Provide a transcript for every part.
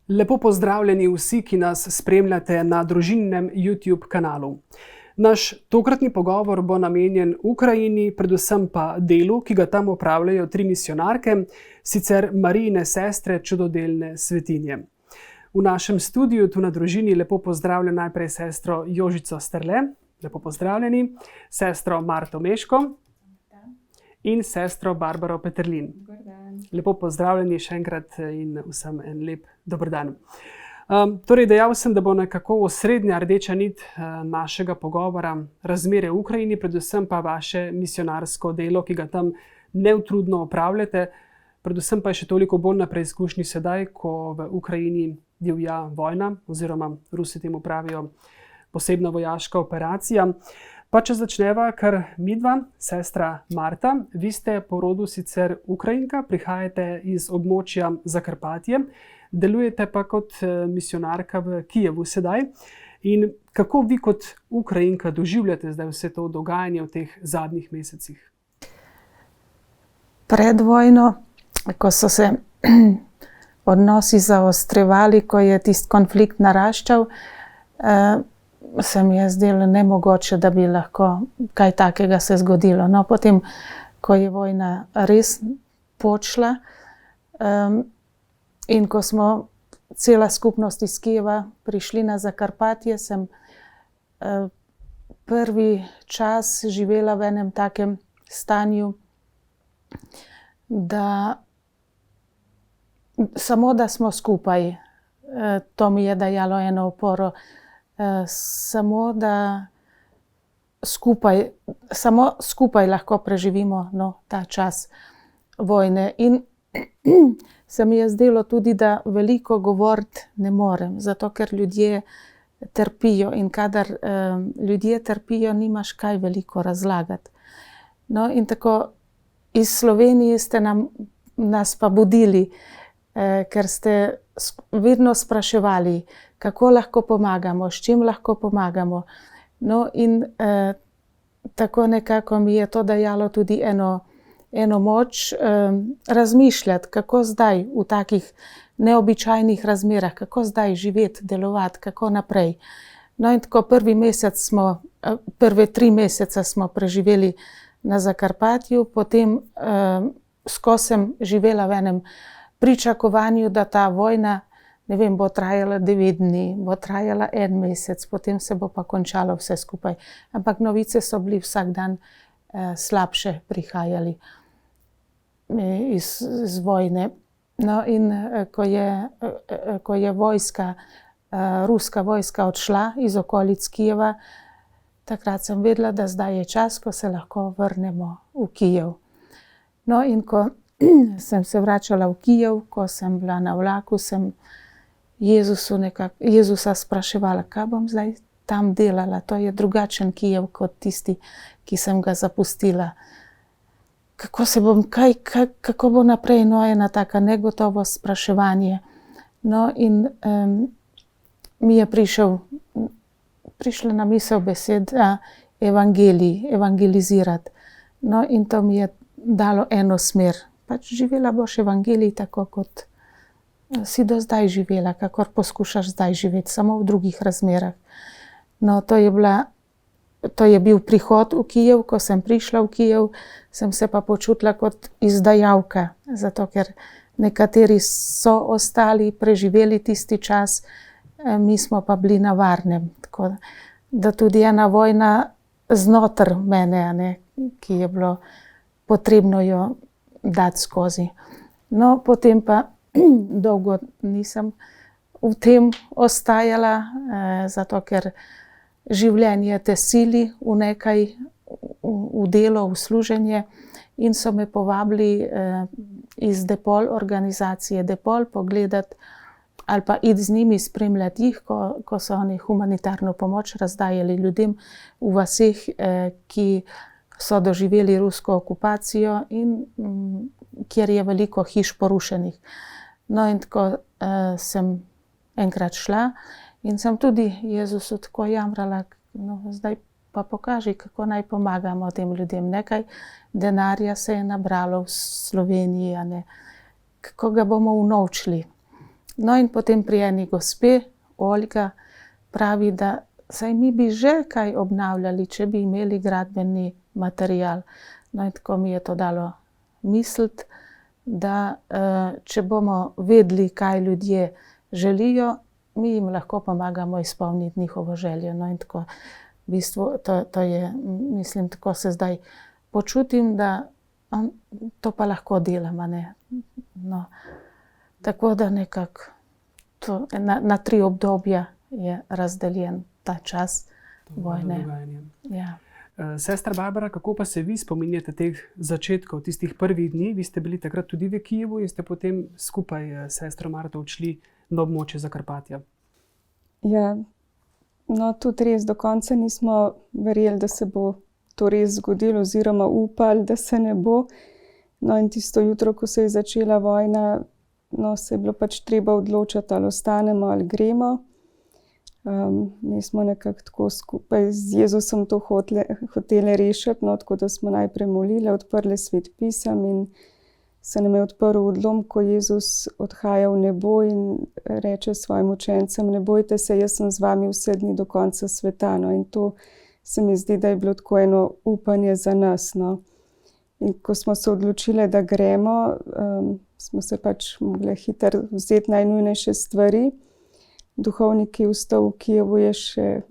Lepo pozdravljeni vsi, ki nas spremljate na družinnem YouTube kanalu. Naš tokratni pogovor bo namenjen Ukrajini, predvsem pa delu, ki ga tam opravljajo 3 misijonarke, sicer Marijine sestre, čudodelne svetinje. V našem studiu, tu na družini, lepo pozdravljam najprej sestro Jožico Sterle, lepo pozdravljeni, sestro Marto Meško in sestro Barbaro Peterlin. Lepo pozdravljeni še enkrat in vsem en lep dober dan. Torej, dejal sem, da bo nekako osrednja rdeča nit našega pogovora razmere v Ukrajini, predvsem pa vaše misijonarsko delo, ki ga tam neutrudno opravljate, predvsem pa je še toliko bolj na preizkušnji sedaj, ko v Ukrajini divja vojna, oziroma Rusi temu pravijo posebna vojaška operacija. Pa če začneva kar midva, sestra Marta, vi ste po rodu sicer Ukrajinka, prihajate iz območja Zakarpatje, delujete pa kot misijonarka v Kijevu sedaj. In kako vi kot Ukrajinka doživljate zdaj vse to dogajanje v teh zadnjih mesecih? Pred vojno, ko so se odnosi zaostrevali, ko je tisti konflikt naraščal, se mi je zdelo nemogoče, da bi lahko kaj takega se zgodilo. No, potem, ko je vojna res počela in ko smo cela skupnost iz Kijeva prišli na Zakarpatje, sem prvi čas živela v enem takem stanju, da samo da smo skupaj, to mi je dajalo eno oporo. Samo da skupaj lahko preživimo ta čas vojne. In se mi je zdelo tudi, da veliko govoriti ne morem, zato ker ljudje trpijo in kadar ljudje trpijo, nimaš kaj veliko razlagati. No, in tako iz Slovenije ste nas pa budili, ker ste vedno spraševali, kako lahko pomagamo, s čim lahko pomagamo. No, in tako nekako mi je to dajalo tudi eno moč razmišljati, kako zdaj v takih neobičajnih razmerah, kako zdaj živeti, delovati, kako naprej. No, in tako prve 3 mesece smo preživeli na Zakarpatju, potem skozi sem živela v enem pričakovanju, da ta vojna, ne vem, bo trajala 9 dni, bo trajala 1 mesec, potem se bo pa končalo vse skupaj. Ampak novice so bili vsak dan slabše prihajali iz vojne. No, in ko je ruska vojska odšla iz okolic Kijeva, takrat sem vedela, da zdaj je čas, ko se lahko vrnemo v Kijev. No, in ko sem se vračala v Kijev, ko sem bila na vlaku, sem Jezusa spraševala, kaj bom zdaj tam delala. To je drugačen Kijev kot tisti, ki sem ga zapustila. Kako bo naprej? No, ena taka negotovost, spraševanje. No, in mi je prišla na misel beseda evangelizirati. No, in to mi je dalo eno smer. Pač živela boš evangelij tako, kot si do zdaj živela, kakor poskušaš zdaj živeti, samo v drugih razmerah. No, to je bil prihod v Kijev. Ko sem prišla v Kijev, sem se pa počutila kot izdajalka, zato ker nekateri so ostali, preživeli tisti čas, mi smo pa bili na varnem. Tako da tudi ena vojna znotraj mene, ki je bilo potrebno jo dati skozi. No, potem pa dolgo nisem v tem ostajala, zato ker življenje te sili v nekaj, v delo, v služenje, in so me povabili iz Depol, organizacije Depol, pogledati ali pa iti z njimi, spremljati jih, ko so oni humanitarno pomoč razdajali ljudem v vaseh, ki so doživeli rusko okupacijo in kjer je veliko hiš porušenih. No, in tako sem enkrat šla in sem tudi Jezusu tako jamrala, no, zdaj pa pokaži, kako naj pomagamo tem ljudem. Nekaj denarja se je nabralo v Sloveniji, kako ga bomo unovčili. No in potem pri eni gospe, Olga, pravi, da saj mi bi že kaj obnavljali, če bi imeli gradbeni material. No in tako mi je to dalo misliti, da če bomo vedeli, kaj ljudje želijo, mi jim lahko pomagamo izpolniti njihovo željo. No in tako, v bistvu, to je, mislim, tako se zdaj počutim, da to pa lahko delam, a ne. No, tako da nekako na 3 obdobja je razdeljen ta čas vojne. Ja. Sestra Barbara, kako pa se vi spominjate teh začetkov, tistih prvih dni? Vi ste bili takrat tudi v Kijevu in ste potem skupaj s sestro Marto odšli na območje Zakarpatja. Ja, no tudi res do konca nismo verjeli, da se bo to res zgodilo, oziroma upali, da se ne bo. No in tisto jutro, ko se je začela vojna, no, se je bilo pač treba odločiti, ali ostanemo ali gremo. Mi smo nekako tako skupaj z Jezusom to hoteli rešiti, no, tako da smo najprej molili, odprli svet pisem in se nam je odprl odlom, ko Jezus odhaja v nebo in reče svojim učencem: ne bojte se, jaz sem z vami vse dni do konca sveta. No, in to se mi zdi, da je bilo tako eno upanje za nas. No. In ko smo se odločili, da gremo, smo se pač mogli hitro vzeti najnujnejše stvari. Duhovnik, ki je vstal v Kijevu, je še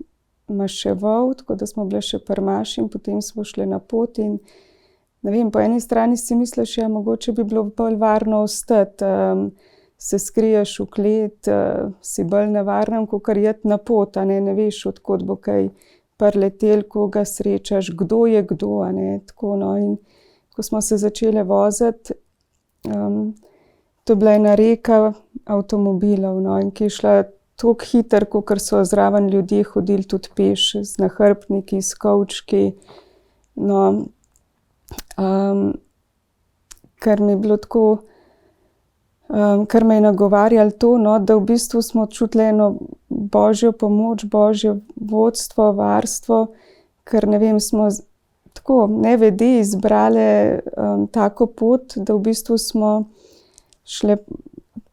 maševal, tako da smo bili še pri maši in potem smo šli na pot. In ne vem, po eni strani si misliš, ja, mogoče bi bilo bolj varno ostati, se skriješ v klet, si bolj na varnem, kakor iti na pot, a ne veš, od kod bo kaj priletel, koga srečaš, kdo je kdo, a ne, tako, no. In ko smo se začeli voziti, to je bila ena reka avtomobilov, no, in ki je šla tako hitro, kakor so zraven ljudje hodili tudi peš, z nahrbtniki, s kovčki. No, kar mi je bilo tako, kar me je nagovarjalo to, no, da v bistvu smo čutili eno božjo pomoč, božje vodstvo, varstvo, ker ne vem, smo tako nevede izbrali tako pot, da v bistvu smo šli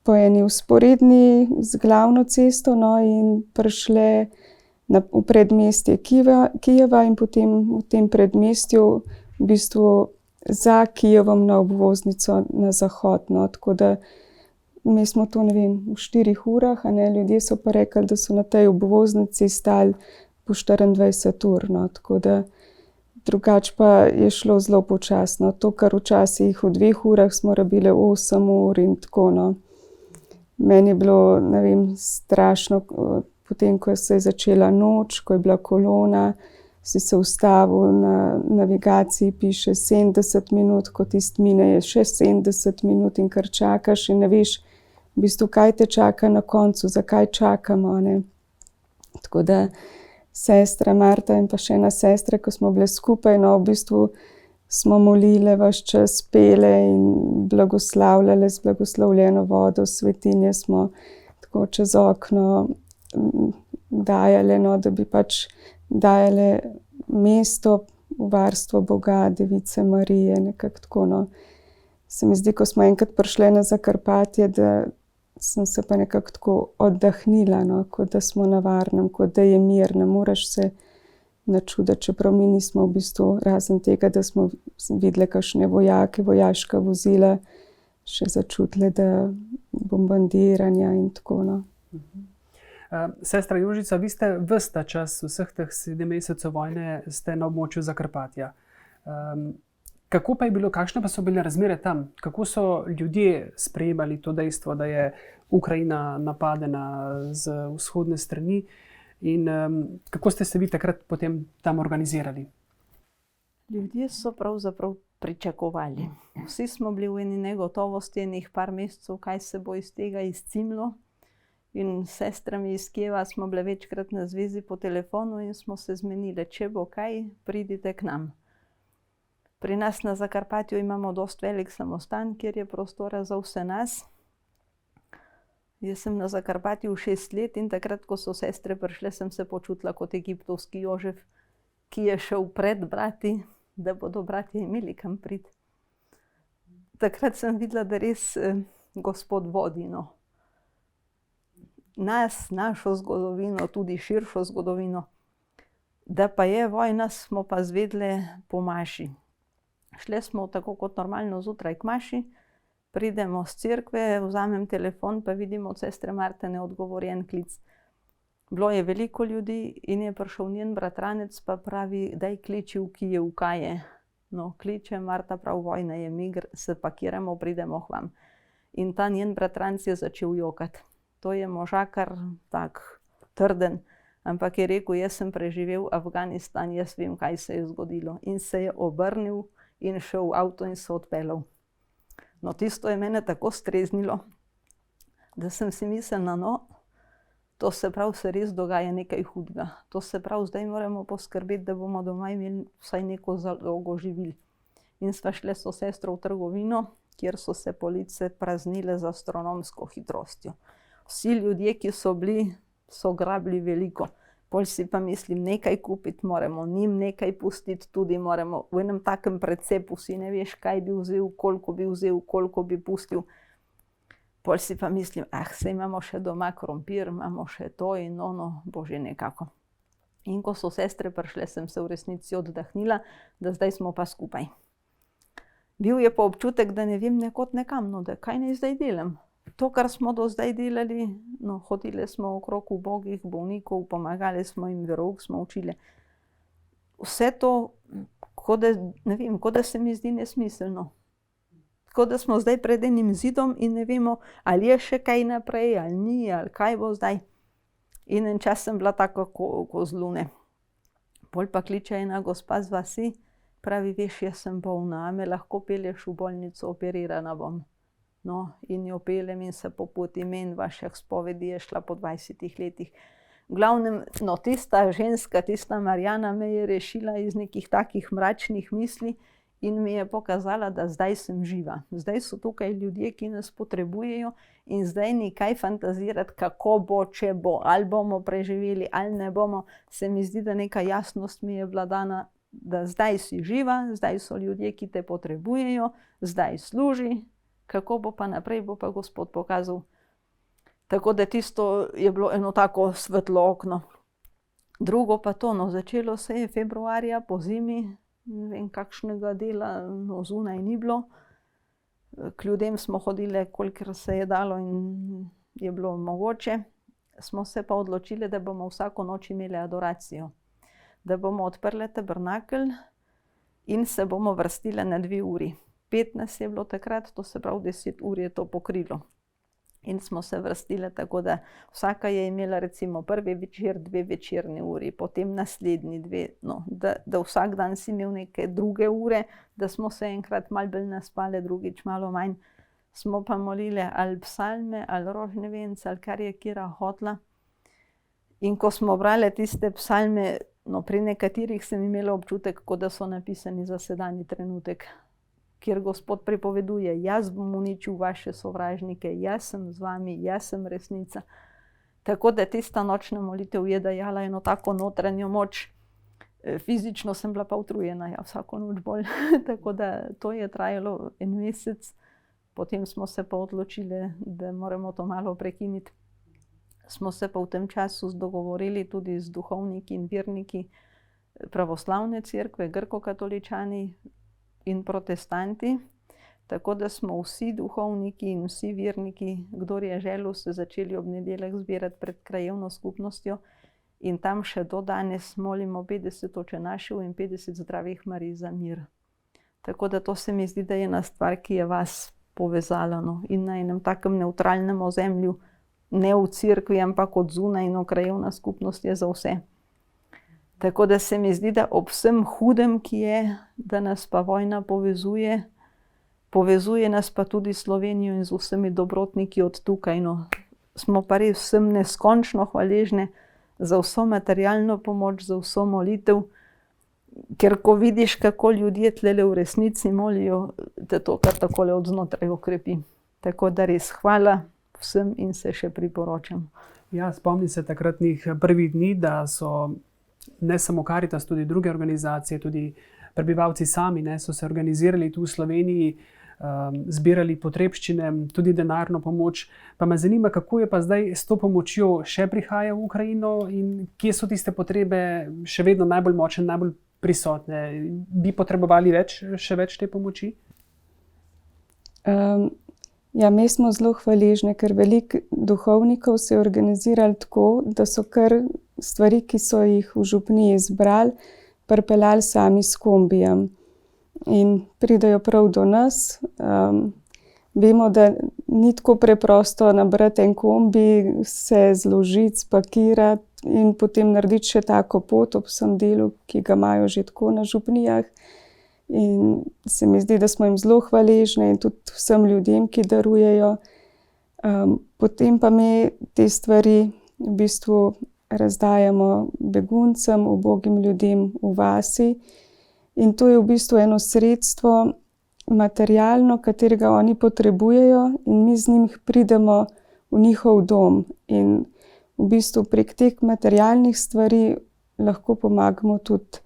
po eni vzporedni z glavno cesto, no, in prišli v predmestje Kijeva in potem v tem predmestju v bistvu za Kijevom na obvoznico na zahod. No, tako da mi smo to, ne vem, v 4 urah, a ne, ljudje so pa rekli, da so na tej obvoznici stali po 24 ur, no, tako da drugače pa je šlo zelo počasno. To, kar včasih v 2 urah smo rabili 8 ur in tako, no. Meni je bilo, ne vem, strašno, potem, ko se je začela noč, ko je bila kolona, si se ustavil, na navigaciji piše 70 minut, ko tisti mine je še 70 minut in kar čakaš in ne veš, v bistvu, kaj te čaka na koncu, zakaj čakamo, ne. Tako da sestra Marta in pa še ena sestra, ko smo bile skupaj, no, v bistvu smo molile ves čas, pele in blagoslavljale z blagoslovljeno vodo, svetinje smo tako čez okno dajale, no, da bi pač dajale mesto v varstvo Boga, Device Marije, nekako tako, no. Se mi zdi, ko smo enkrat prišli na Zakarpatje, da sem se pa nekako tako oddahnila, no, kot da smo na varnem, kot da je mir, ne moreš se načuditi, čeprav mi nismo v bistvu, razen tega, da smo videli kakšne vojake, vojaška vozila, še začutili, da bombardiranja in tako, no. Sestra Jožica, vi ste ves ta čas, vseh teh 7 mesecev vojne, ste na območju Zakarpatja. Kako pa je bilo, kakšne pa so bile razmere tam? Kako so ljudje sprejemali to dejstvo, da je Ukrajina napadena z vzhodne strani? In kako ste se vi takrat potem tam organizirali? Ljudje so pravzaprav pričakovali. Vsi smo bili v eni negotovosti enih par mesecev, kaj se bo iz tega izcimilo. In s sestrami iz Kijeva smo bile večkrat na zvezi po telefonu in smo se zmenili, če bo kaj, pridite k nam. Pri nas na Zakarpatju imamo dosti velik samostan, kjer je prostora za vse nas. Jaz sem na Zakarpatju 6 let in takrat, ko so sestre prišle, sem se počutila kot egiptovski Jožef, ki je šel pred brati, da bodo bratje imeli kam priti. Takrat sem videla, da res Gospod vodi, no. nas, našo zgodovino, tudi širšo zgodovino. Da pa je vojna, smo pa zvedle po maši. Šle smo tako kot normalno zjutraj k maši, pridemo z cerkve, vzamem telefon, pa vidimo od sestre Marte neodgovorjen klic. Bilo je veliko ljudi in je prišel njen bratranec, pa pravi, daj kliči v Kijev, kaj je. No, kliče Marta, prav, vojna je, mi se pakiramo, pridemo k vam. In ta njen bratranec je začel jokati. To je možakar tak trden, ampak je rekel, jaz sem preživel Afganistan, jaz vem, kaj se je zgodilo. In se je obrnil in šel v avto in se odpeljal. No, tisto je mene tako streznilo, da sem si mislila, no, to se pravi, se res dogaja nekaj hudega. To se pravi, zdaj moramo poskrbeti, da bomo doma imeli vsaj neko zalogo živil. In sva šle s sestro v trgovino, kjer so se police praznile z astronomsko hitrostjo. Vsi ljudje, ki so bili, so grabili veliko. Pol si pa mislim, nekaj kupiti moramo, njim nekaj pustiti, tudi moramo. V enem takem precepu si ne veš, kaj bi vzel, koliko bi pustil. Pol si pa mislim, saj imamo še doma krompir, imamo še to in ono, bože, nekako. In ko so sestre prišle, sem se v resnici oddahnila, da zdaj smo pa skupaj. Bil je pa občutek, da ne vem nekod nekam, no, da kaj naj zdaj delam. To, kar smo do zdaj delali, no, hodili smo okrog ubogih bolnikov, pomagali smo jim, verouk smo učili. Vse to, ne vem, kot da se mi zdi nesmiselno. Kot da smo zdaj pred enim zidom in ne vemo, ali je še kaj naprej, ali ni, ali kaj bo zdaj. In en čas sem bila tako ko z lune. Pol pa kliče ena gospa z vasi, pravi, veš, jaz sem bolna, a me lahko pelješ v bolnico, operirana bom. No, in jo peljem in se poputim in vaših spovedi je šla po 20 letih. V glavnem, no, tista ženska, tista Marjana me je rešila iz nekih takih mračnih misli in mi je pokazala, da zdaj sem živa. Zdaj so tukaj ljudje, ki nas potrebujejo in zdaj ni kaj fantazirati, kako bo, če bo, ali bomo preživeli, ali ne bomo. Se mi zdi, da neka jasnost mi je bila dana, da zdaj si živa, zdaj so ljudje, ki te potrebujejo, zdaj služi. Kako bo pa naprej, bo pa Gospod pokazal. Tako da tisto je bilo eno tako svetlo okno. Drugo pa to, no, začelo se je februarja po zimi, ne vem kakšnega dela, no, zunaj ni bilo. K ljudem smo hodili, kolikor se je dalo in je bilo mogoče. Smo se pa odločili, da bomo vsako noč imeli adoracijo. Da bomo odprli tabernakelj in se bomo vrstili na 2 uri. 15 je bilo takrat, to se pravi 10 ur je to pokrilo. In smo se vrstili tako, da vsaka je imela recimo prvi večer, 2 večerni uri, potem naslednji 2, no, da vsak dan si imel neke druge ure, da smo se enkrat malo bolj naspali, drugič malo manj. Smo pa molili ali psalme, ali rožne vence, ali kar je kira hotla. In ko smo brali tiste psalme, no, pri nekaterih sem imela občutek, kot da so napisani za sedanji trenutek, kjer Gospod pripoveduje, jaz bom uničil vaše sovražnike, jaz sem z vami, jaz sem resnica. Tako da tista nočna molitev je dajala eno tako notranjo moč. Fizično sem bila pa utrujena, ja, vsako noč bolj. Tako da to je trajalo 1 mesec, potem smo se pa odločili, da moramo to malo prekiniti. Smo se pa v tem času dogovorili tudi z duhovniki in verniki pravoslavne cerkve, grkokatoličani in protestanti, tako da smo vsi duhovniki in vsi verniki, kdor je želel, se začeli ob nedeljah zbirati pred krajevno skupnostjo in tam še do danes molimo 50 očenašev in 50 zdravih Marij za mir. Tako da to se mi zdi, da je ena stvar, ki je vas povezala, no, in na enem takem nevtralnem ozemlju, ne v cerkvi, ampak od zunaj, no, krajevna skupnost je za vse. Tako da se mi zdi, da ob vsem hudem, ki je, da nas pa vojna povezuje, povezuje nas pa tudi Slovenijo in z vsemi dobrotniki od tukaj. No. Smo pa res vsem neskončno hvaležne za vso materialno pomoč, za vso molitev, ker ko vidiš, kako ljudje tlele v resnici molijo, te to kar takole od znotraj okrepi. Tako da res hvala vsem in se še priporočam. Ja, spomnim se takratnih prvih dni, da so ne samo Karitas, tudi druge organizacije, tudi prebivalci sami, so se organizirali tu v Sloveniji zbirali potrebščine, tudi denarno pomoč. Pa me zanima, kako je pa zdaj s to pomočjo še prihaja v Ukrajino in kje so tiste potrebe še vedno najbolj močne, najbolj prisotne. Bi potrebovali še več te pomoči? Ja, mi smo zelo hvaležni, ker veliko duhovnikov se je organiziralo tako, da so kar stvari, ki so jih v župniji izbrali, pripeljali sami s kombijem. In pridejo prav do nas. Vemo, da ni tako preprosto nabrati en kombi, se zložiti, spakirati in potem narediti še tako pot ob vsem delu, ki ga imajo že tako na župnijah. In se mi zdi, da smo jim zelo hvaležni in tudi vsem ljudem, ki darujejo. Potem pa mi te stvari v bistvu razdajamo beguncem, ubogim ljudem v vasi. In to je v bistvu eno sredstvo materialno, katerega oni potrebujejo in mi z njim pridemo v njihov dom. In v bistvu prek teh materialnih stvari lahko pomagamo tudi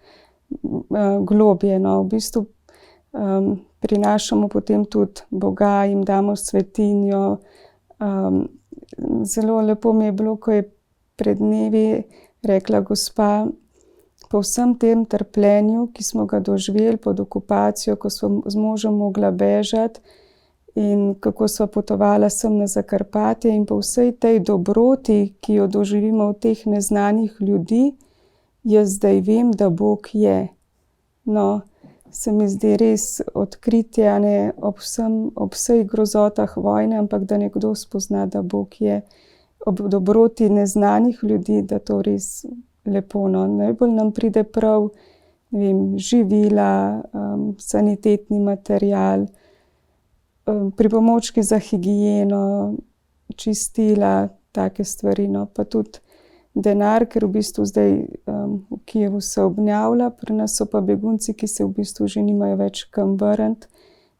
globje. No. V bistvu prinašamo potem tudi Boga, jim damo svetinjo. Zelo lepo mi je bilo, ko je pred dnevi rekla gospa, po vsem tem trpljenju, ki smo ga doživeli pod okupacijo, ko smo z možem mogla bežati in kako sva potovala sem na Zakarpatje in po vsej tej dobroti, ki jo doživimo v teh neznanih ljudi, jaz zdaj vem, da Bog je. No, se mi zdi res odkritje, ne, ob vsej grozotah vojne, ampak da nekdo spozna, da Bog je. Ob dobroti neznanih ljudi, da to res lepo. No. Najbolj nam pride prav, ne vem, živila, sanitetni material, pripomočki za higieno, čistila, take stvari. No. Pa tudi denar, ker v bistvu zdaj v Kijevu se obnavlja, pri nas so pa begunci, ki se v bistvu že nimajo več kam vrniti,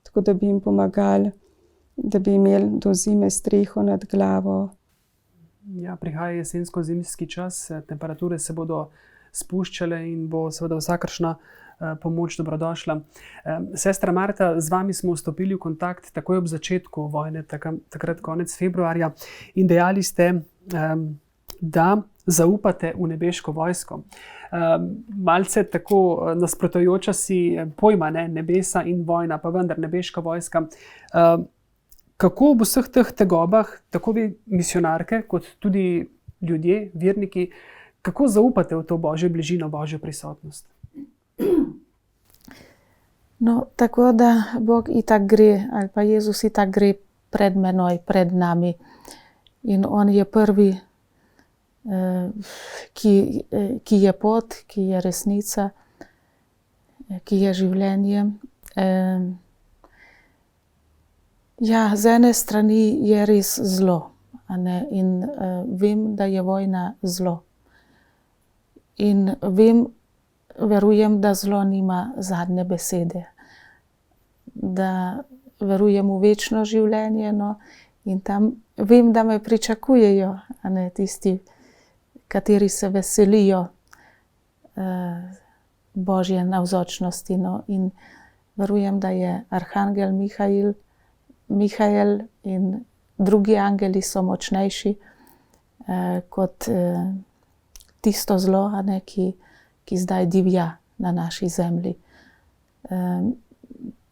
tako da bi jim pomagali, da bi imeli do zime streho nad glavo. Ja, prihaja jesensko-zimski čas, temperature se bodo spuščale in bo seveda vsakršna pomoč dobrodošla. Sestra Marta, z vami smo vstopili v kontakt takoj ob začetku vojne, takrat konec februarja, in dejali ste, da zaupate v nebeško vojsko. Malce tako nasprotujoča si pojma, ne? Nebesa in vojna, pa vendar nebeška vojska. Kako v vseh teh tegobah, tako vi misionarke, kot tudi ljudje, verniki, kako zaupate v to Božjo bližino, Božjo prisotnost? No, tako da Bog itak gre, ali pa Jezus itak gre pred menoj, pred nami. In on je prvi, ki je pot, ki je resnica, ki je življenje. Ja, z ene strani je res zlo, a ne? In vem, da je vojna zlo. In verujem, da zlo nima zadnje besede. Da verujem v večno življenje, no? In tam vem, da me pričakujejo, a ne, tisti, kateri se veselijo Božje navzočnosti. No? In verujem, da je arhangel Mihael in drugi angeli so močnejši kot tisto zlo, a ne, ki zdaj divja na naši zemlji.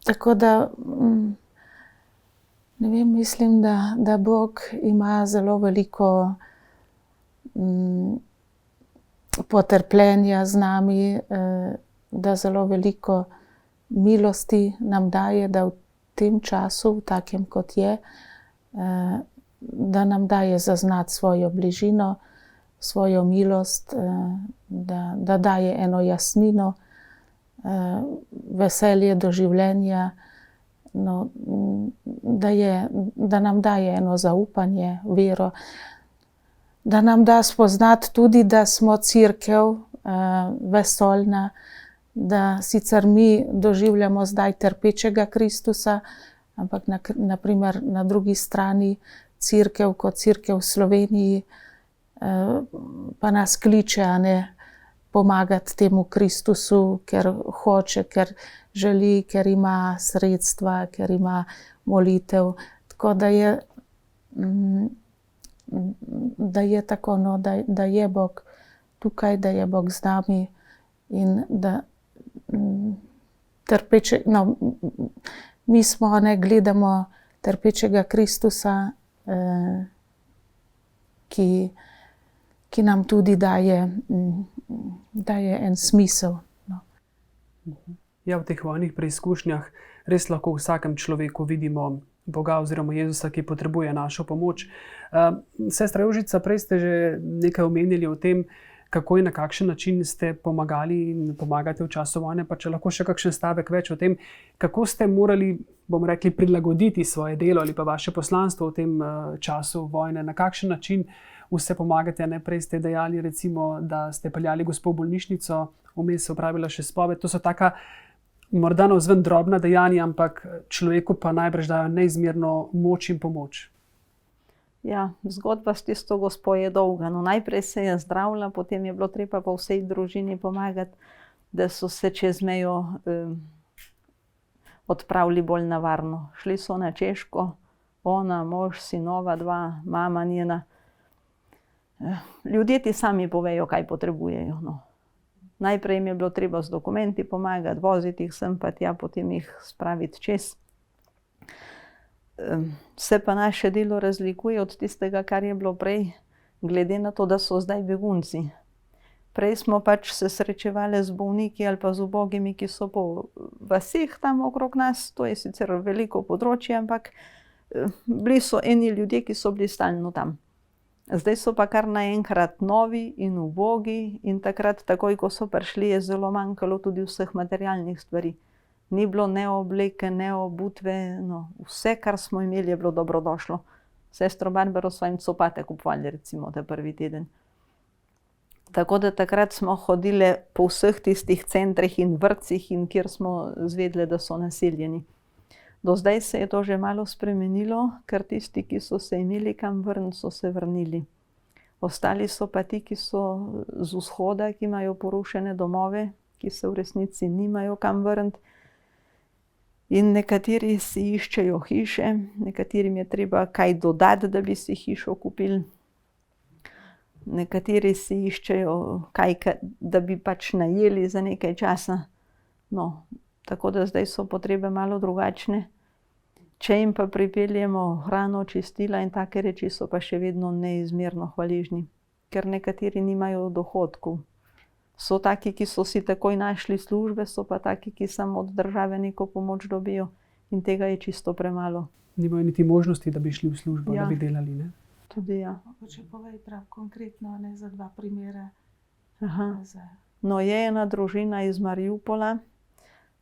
Tako da, ne vem, mislim, da Bog ima zelo veliko potrpljenja z nami, da zelo veliko milosti nam daje, da v tem času, v takem kot je, da nam daje zaznati svojo bližino, svojo milost, da daje eno jasnino, veselje do življenja, no, da nam daje eno zaupanje, vero, da nam da spoznati tudi, da smo cerkev vesoljna, da sicer mi doživljamo zdaj trpečega Kristusa, ampak naprimer na drugi strani cerkev kot cerkev v Sloveniji pa nas kliče, a ne, pomagati temu Kristusu, ker hoče, ker želi, ker ima sredstva, ker ima molitev. Tako da je tako, no, da je Bog tukaj, da je Bog z nami in da trpeče, no, mi smo, ne, gledamo trpečega Kristusa, ki nam tudi daje en smisel. No. Ja, v teh vojnih preizkušnjah res lahko v vsakem človeku vidimo Boga oziroma Jezusa, ki potrebuje našo pomoč. Sestra Jožica, prej ste že nekaj omenili o tem, kako in na kakšen način ste pomagali in pomagate v času vojne, pa če lahko še kakšen stavek več o tem, kako ste morali, bomo rekli, prilagoditi svoje delo ali pa vaše poslanstvo v tem času vojne, na kakšen način vse pomagate. Najprej ste dejali, recimo, da ste peljali gospo v bolnišnico, vmes se opravila še spoved. To so taka morda navzven drobna dejanja, ampak človeku pa najbrž dajo neizmerno moč in pomoč. Ja, zgodba s tisto gospo je dolga. No, najprej se je zdravila, potem je bilo treba pa vsej družini pomagati, da so se čez mejo odpravili bolj na varno. Šli so na Češko, ona, mož, sinova, dva, mama njena. Ljudje ti sami povejo, kaj potrebujejo. No. Najprej jim je bilo treba z dokumenti pomagati, voziti jih sem pa tja, potem jih spraviti čez. Se pa naše delo razlikuje od tistega, kar je bilo prej, glede na to, da so zdaj begunci. Prej smo pač se srečevali z bolniki ali pa z ubogimi, ki so po vaseh tam okrog nas. To je sicer veliko področje, ampak bili so eni ljudje, ki so bili stalno tam. Zdaj so pa kar naenkrat novi in ubogi in takrat, takoj ko so prišli, je zelo manjkalo tudi vseh materialnih stvari. Ni bilo ne obleke, ne obutve, no, vse, kar smo imeli, je bilo dobrodošlo. Sestro Barbaro so jim copate kupovali, recimo, ta prvi teden. Tako da takrat smo hodili po vseh tistih centrih in vrtcih, in kjer smo zvedeli, da so naseljeni. Do zdaj se je to že malo spremenilo, ker tisti, ki so se imeli kam vrniti, so se vrnili. Ostali so pa ti, ki so z vzhoda, ki imajo porušene domove, ki se v resnici nimajo kam vrniti. In nekateri si iščejo hiše, nekaterim je treba kaj dodati, da bi si hišo kupili. Nekateri si iščejo kaj, da bi pač najeli za nekaj časa. No, tako da zdaj so potrebe malo drugačne. Če jim pa pripeljemo hrano, čistila in take reči, so pa še vedno neizmerno hvaležni, ker nekateri nimajo dohodkov. So taki, ki so si takoj našli službe, so pa taki, ki samo od države neko pomoč dobijo, in tega je čisto premalo. Nimajo niti možnosti, da bi šli v službo, Ja. da bi delali, ne? Tudi ja. Če povej prav konkretno, ne, za dva primera. Aha. No, je ena družina iz Mariupola,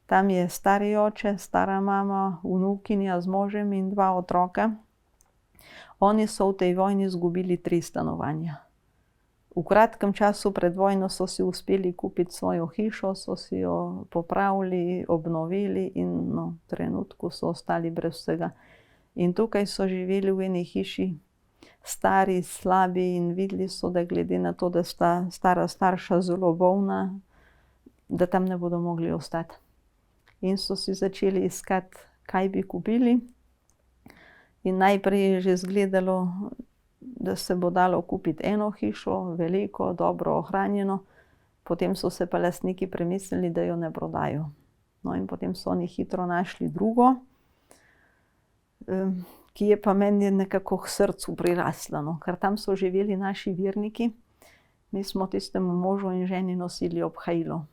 tam je stari oče, stara mama, vnukinja z možem in dva otroka. Oni so v tej vojni izgubili 3 stanovanja. V kratkem času pred vojno so si uspeli kupiti svojo hišo, so si jo popravili, obnovili in no, v trenutku so ostali brez vsega. In tukaj so živeli v eni hiši, stari, slabi, in videli so, da glede na to, da sta stara starša zelo bolna, da tam ne bodo mogli ostati. In so si začeli iskati, kaj bi kupili. In najprej je že izgledalo, da se bo dalo kupiti eno hišo, veliko, dobro ohranjeno. Potem so se pa lastniki premislili, da jo ne prodajo. No, in potem so oni hitro našli drugo, ki je pa meni nekako k srcu prirasla, no, ker tam so živeli naši verniki. Mi smo tistemu možu in ženi nosili obhajilo.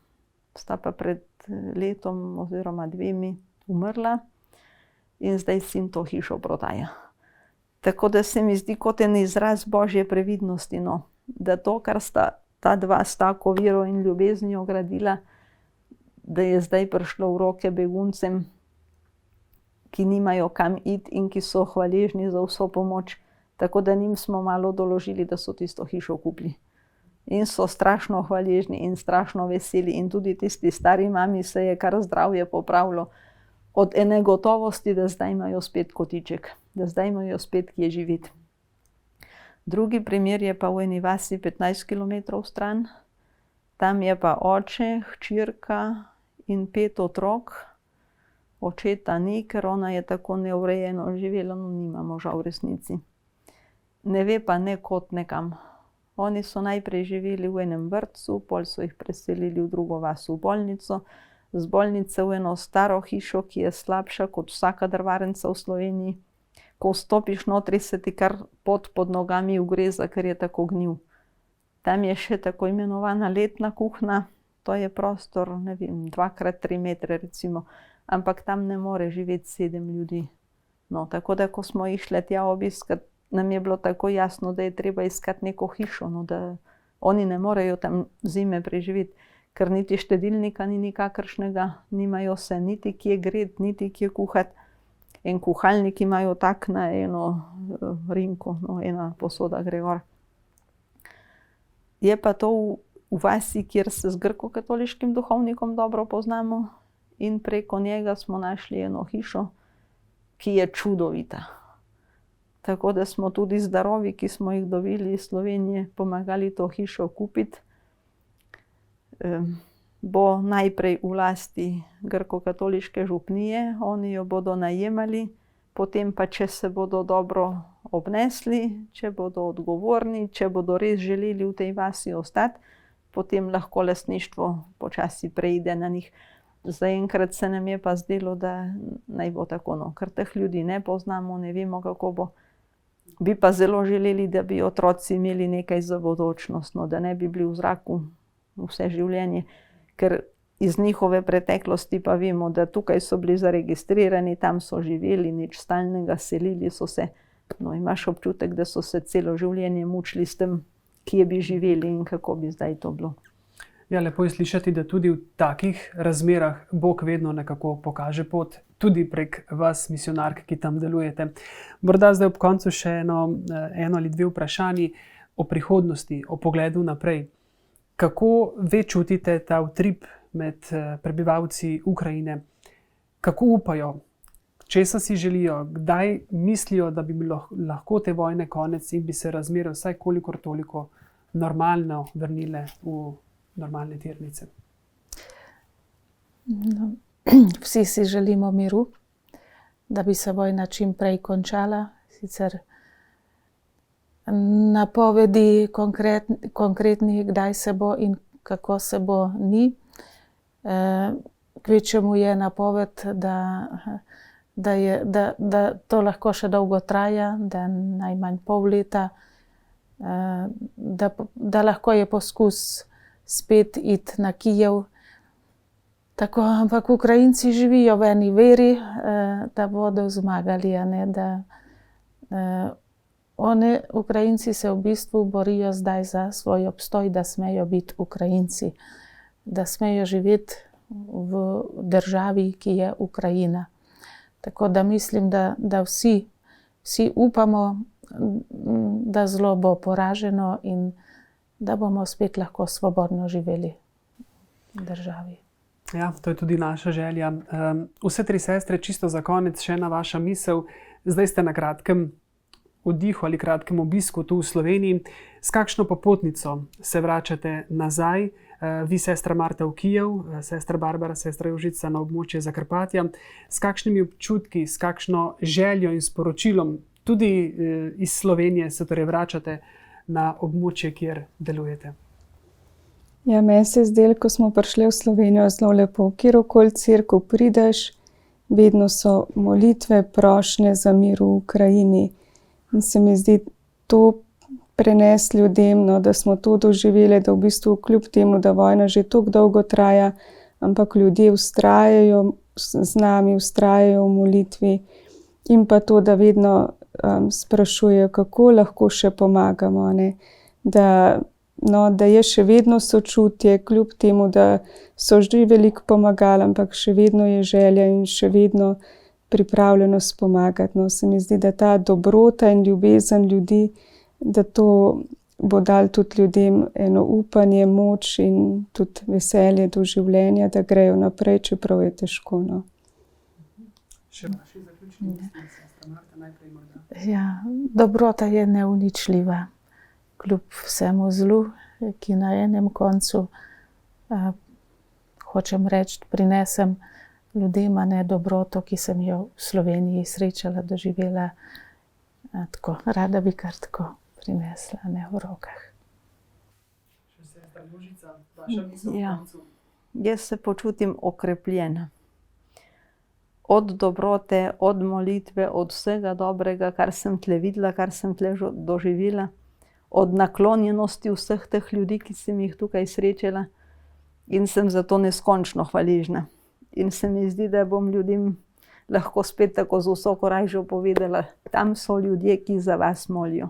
Sta pa pred letom oziroma 2 umrla in zdaj sin to hišo prodaja. Tako da se mi zdi kot en izraz Božje previdnosti, no, da to, kar sta ta dva s tako vero in ljubeznijo gradila, da je zdaj prišlo v roke beguncem, ki nimajo kam iti in ki so hvaležni za vso pomoč. Tako da njim smo malo doložili, da so tisto hišo kupili. In so strašno hvaležni in strašno veseli. In tudi tisti stari mami se je kar zdravje popravilo od ene gotovosti, da zdaj imajo spet kotiček, da zdaj imajo spet kje živeti. Drugi primer je pa v eni vasi 15 km stran. Tam je pa oče, hčerka in 5 otrok. Očeta ni, ker ona je tako neurejeno živela, no nima moža v resnici. Ne ve pa nekod nekam. Oni so najprej živeli v enem vrtcu, pol so jih preselili v drugo vas v bolnico, z bolnice v eno staro hišo, ki je slabša kot vsaka drvarnica v Sloveniji. Ko vstopiš notri, se ti kar pot pod nogami ugreza, ker je tako gnil. Tam je še tako imenovana letna kuhinja, to je prostor, ne vem, 2x3 metre recimo, ampak tam ne more živeti 7 ljudi. No, tako da, ko smo išli tja obiskat, nam je bilo tako jasno, da je treba iskati neko hišo, no, da oni ne morejo tam zime preživeti, ker niti štedilnika ni nikakršnega, nimajo se niti kje gret, niti kje kuhati. En kuhalnik imajo tak na eno rinko, no, ena posoda gre gor. Je pa to v vasi, kjer se z grko-katoliškim duhovnikom dobro poznamo in preko njega smo našli eno hišo, ki je čudovita. Tako da smo tudi z darovi, ki smo jih dobili iz Slovenije, pomagali to hišo kupiti. Bo najprej v lasti grko-katoliške župnije, oni jo bodo najemali, potem pa, če se bodo dobro obnesli, če bodo odgovorni, če bodo res želeli v tej vasi ostati, potem lahko lastništvo počasi preide na njih. Zaenkrat se nam je pa zdelo, da naj bo tako, no, ker teh ljudi ne poznamo, ne vemo, kako bo. Bi pa zelo želeli, da bi otroci imeli nekaj za bodočnost, no, da ne bi bili v zraku vse življenje, ker iz njihove preteklosti pa vemo, da tukaj so bili zaregistrirani, tam so živeli, nič stalnega, selili so se. No, imaš občutek, da so se celo življenje mučili s tem, kje bi živeli in kako bi zdaj to bilo. Ja, lepo je slišati, da tudi v takih razmerah Bog vedno nekako pokaže pot, tudi prek vas, misionark, ki tam delujete. Morda zdaj ob koncu še eno ali dve vprašanji o prihodnosti, o pogledu naprej. Kako ve čutite ta utrip med prebivalci Ukrajine? Kako upajo? Česa si želijo? Kdaj mislijo, da bi bilo lahko te vojne konec in bi se razmere vsaj kolikor toliko normalno vrnile v normalne tirnice? No, vsi si želimo miru, da bi se vojna čim prej končala. Sicer napovedi konkretnih, kdaj se bo in kako se bo, ni. Kvečemu je napoved, da to lahko še dolgo traja, da najmanj pol leta, da lahko je poskus spet iti na Kijev. Tako, ampak Ukrajinci živijo v eni veri, da bodo zmagali, a ne, Ukrajinci se v bistvu borijo zdaj za svoj obstoj, da smejo biti Ukrajinci, da smejo živeti v državi, ki je Ukrajina. Tako da mislim, da vsi upamo, da zlo bo poraženo in da bomo spet lahko svobodno živeli v državi. Ja, to je tudi naša želja. Vse tri sestre, čisto za konec, še ena vaša misel. Zdaj ste na kratkem oddihu ali kratkem obisku tu v Sloveniji. S kakšno popotnico se vračate nazaj? Vi, sestra Marta, v Kijev, sestra Barbara, sestra Jožica na območje Zakarpatja. S kakšnimi občutki, s kakšno željo in sporočilom tudi iz Slovenije se torej vračate na območje, kjer delujete? Ja, meni se je zdelo, ko smo prišli v Slovenijo, zelo lepo. Kjerkoli cerkev prideš, vedno so molitve, prošnje za mir v Ukrajini. In se mi zdi to prenesti ljudem, no, da smo to doživeli, da v bistvu kljub temu, da vojna že tako dolgo traja, ampak ljudje vztrajajo z nami, vztrajajo v molitvi. In pa to, da vedno sprašujejo, kako lahko še pomagamo, ne? Da je še vedno sočutje, kljub temu, da so že veliko pomagali, ampak še vedno je želja in še vedno pripravljenost pomagati. No, se mi zdi, da ta dobrota in ljubezen ljudi, da to bo dal tudi ljudem eno upanje, moč in tudi veselje do življenja, da grejo naprej, čeprav je težko. No. Še vaši zaključni misli, sestra Marta, najprej morda. Ja, dobrota je neuničljiva. Kljub vsemu zlu, ki na enem koncu Hočem reči, prinesem ljudem dobroto, ki sem jo v Sloveniji srečala, doživela. Tako, rada bi kar tako prinesla, ne v rokah. Ja. Jaz se počutim okrepljena. Od dobrote, od molitve, od vsega dobrega, kar sem tle videla, kar sem tle doživela, od naklonjenosti vseh teh ljudi, ki sem jih tukaj srečala, in sem zato neskončno hvaležna. In se mi zdi, da bom ljudem lahko spet tako z vso korajžo povedala, tam so ljudje, ki za vas molijo.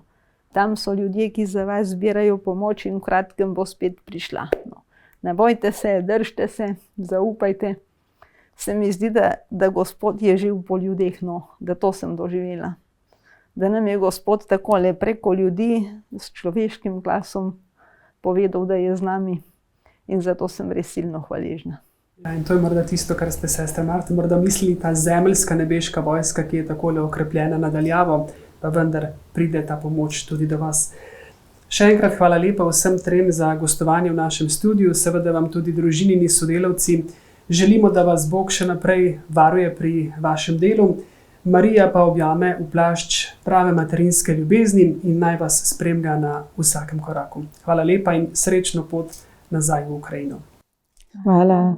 Tam so ljudje, ki za vas zbirajo pomoč in v kratkem bo spet prišla. No. Ne bojte se, držite se, zaupajte. Se mi zdi, da Gospod je živ po ljudeh, no, da to sem doživela. Da nam je Gospod takole preko ljudi s človeškim glasom povedal, da je z nami, in zato sem res silno hvaležna. Ja, in to je morda tisto, kar ste, sestra Marta, morda mislili, ta zemeljska nebeška vojska, ki je takole okrepljena nadaljavo, pa vendar pride ta pomoč tudi do vas. Še enkrat hvala lepa vsem trem za gostovanje v našem studiu, seveda vam tudi družinini sodelavci. Želimo, da vas Bog še naprej varuje pri vašem delu. Marija pa objame v plašč prave materinske ljubezni in naj vas spremlja na vsakem koraku. Hvala lepa in srečno pot nazaj v Ukrajino. Hvala.